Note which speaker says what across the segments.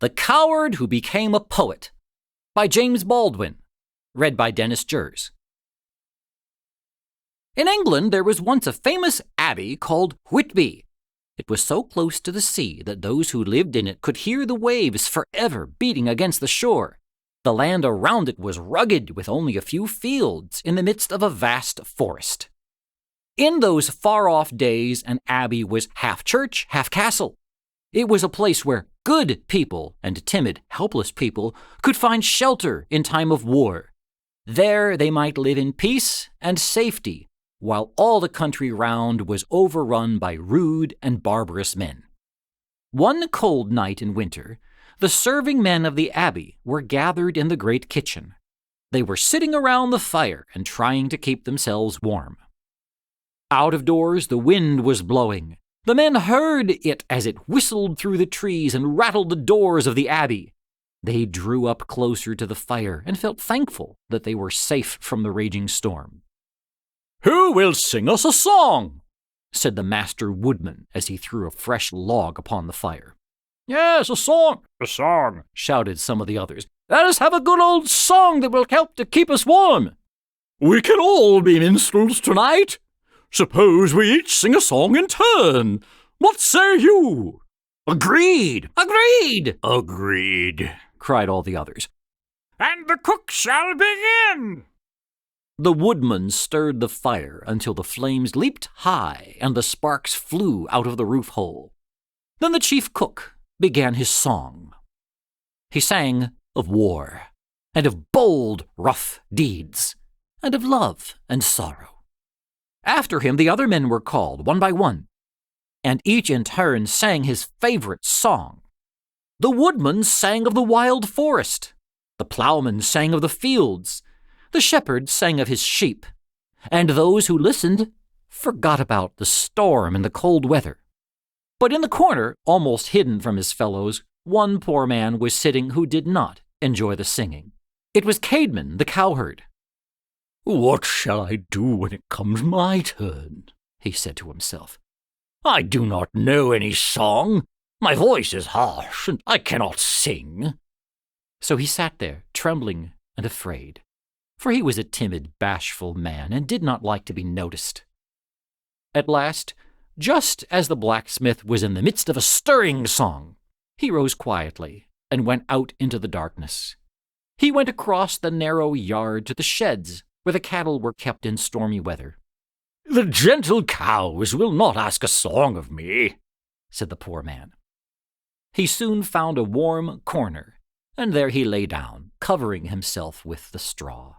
Speaker 1: The Cowherd Who Became a Poet by James Baldwin, read by Dennis Jerz. In England there was once a famous abbey called Whitby. It was so close to the sea that those who lived in it could hear the waves forever beating against the shore. The land around it was rugged, with only a few fields in the midst of a vast forest. In those far-off days, an abbey was half church, half castle. It was a place where good people and timid, helpless people could find shelter in time of war. There they might live in peace and safety, while all the country round was overrun by rude and barbarous men. One cold night in winter, the serving men of the abbey were gathered in the great kitchen. They were sitting around the fire and trying to keep themselves warm. Out of doors, the wind was blowing. The men heard it as it whistled through the trees and rattled the doors of the abbey. They drew up closer to the fire and felt thankful that they were safe from the raging storm. "Who will sing us a song?" said the master woodman as he threw a fresh log upon the fire. "Yes, a song, shouted some of the others. "Let us have a good old song that will help to keep us warm." "We can all be minstrels tonight. Suppose we each sing a song in turn. What say you?" "Agreed! Agreed!" "Agreed!" cried all the others. "And the cook shall begin!" The woodman stirred the fire until the flames leaped high and the sparks flew out of the roof hole. Then the chief cook began his song. He sang of war, and of bold, rough deeds, and of love and sorrow. After him, the other men were called, one by one, and each in turn sang his favorite song. The woodman sang of the wild forest, the plowman sang of the fields, the shepherd sang of his sheep, and those who listened forgot about the storm and the cold weather. But in the corner, almost hidden from his fellows, one poor man was sitting who did not enjoy the singing. It was Caedmon the Cowherd. "What shall I do when it comes my turn?" he said to himself. "I do not know any song. My voice is harsh, and I cannot sing." So he sat there, trembling and afraid, for he was a timid, bashful man and did not like to be noticed. At last, just as the blacksmith was in the midst of a stirring song, he rose quietly and went out into the darkness. He went across the narrow yard to the sheds where the cattle were kept in stormy weather. "The gentle cows will not ask a song of me," said the poor man. He soon found a warm corner, and there he lay down, covering himself with the straw.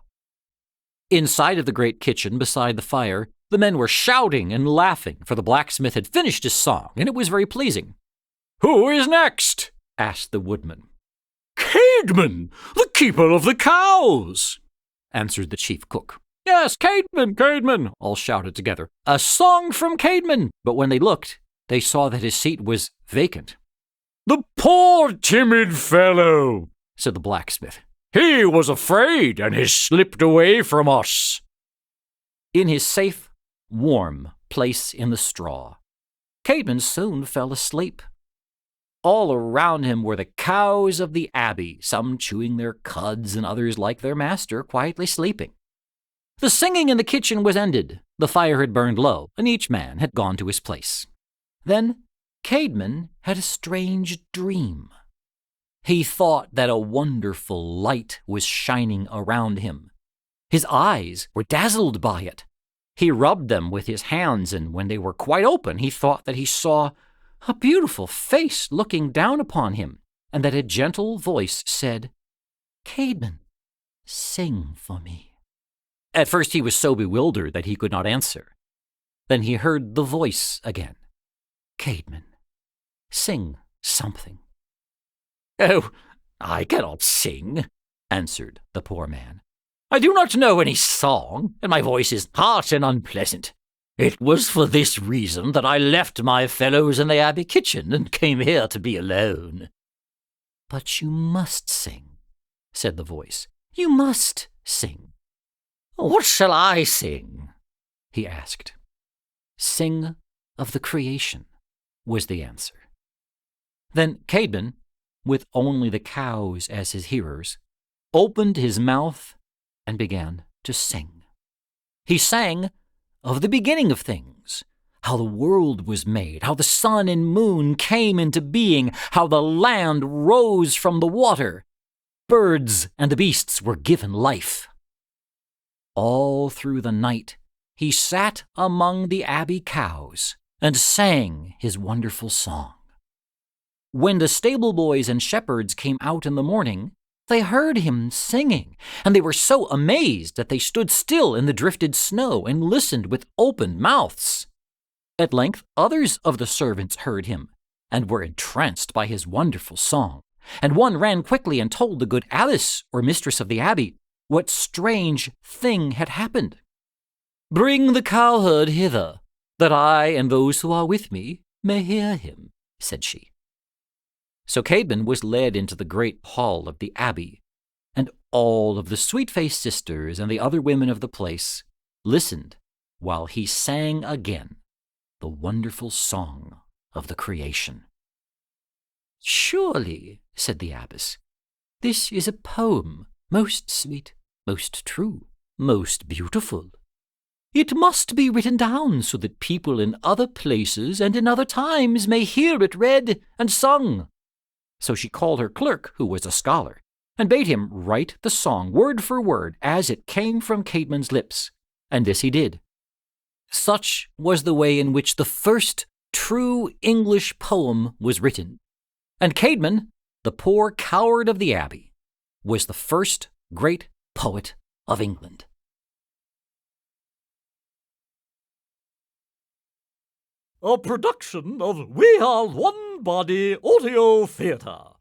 Speaker 1: Inside of the great kitchen beside the fire, the men were shouting and laughing, for the blacksmith had finished his song, and it was very pleasing. "Who is next?" asked the woodman. "Caedmon, the keeper of the cows," answered the chief cook. "Yes, Caedmon," all shouted together. "A song from Caedmon!" But when they looked, they saw that his seat was vacant. "The poor timid fellow," said the blacksmith. "He was afraid and has slipped away from us." In his safe, warm place in the straw, Caedmon soon fell asleep. All around him were the cows of the abbey, some chewing their cuds and others, like their master, quietly sleeping. The singing in the kitchen was ended, the fire had burned low, and each man had gone to his place. Then Caedmon had a strange dream. He thought that a wonderful light was shining around him. His eyes were dazzled by it. He rubbed them with his hands, and when they were quite open, he thought that he saw a beautiful face looking down upon him, and that a gentle voice said, "Caedmon, sing for me." At first he was so bewildered that he could not answer. Then he heard the voice again. "Caedmon, sing something." "Oh, I cannot sing," answered the poor man. "I do not know any song, and my voice is harsh and unpleasant. It was for this reason that I left my fellows in the abbey kitchen and came here to be alone." "But you must sing," said the voice. "You must sing." "What shall I sing?" he asked. "Sing of the creation," was the answer. Then Caedmon with only the cows as his hearers, opened his mouth and began to sing. He sang of the beginning of things, how the world was made, how the sun and moon came into being, how the land rose from the water, birds and the beasts were given life. All through the night he sat among the abbey cows and sang his wonderful song. When the stable boys and shepherds came out in the morning, they heard him singing, and they were so amazed that they stood still in the drifted snow and listened with open mouths. At length others of the servants heard him, and were entranced by his wonderful song, and one ran quickly and told the good abbess, or mistress of the abbey, what strange thing had happened. "Bring the cowherd hither, that I and those who are with me may hear him," said she. So Caedmon was led into the great hall of the abbey, and all of the sweet-faced sisters and the other women of the place listened while he sang again the wonderful song of the creation. "Surely," said the abbess, "this is a poem most sweet, most true, most beautiful. It must be written down so that people in other places and in other times may hear it read and sung." So she called her clerk, who was a scholar, and bade him write the song word for word as it came from Caedmon's lips, and this he did. Such was the way in which the first true English poem was written, and Caedmon, the poor coward of the abbey, was the first great poet of England.
Speaker 2: A production of We Are One Body Audio Theatre.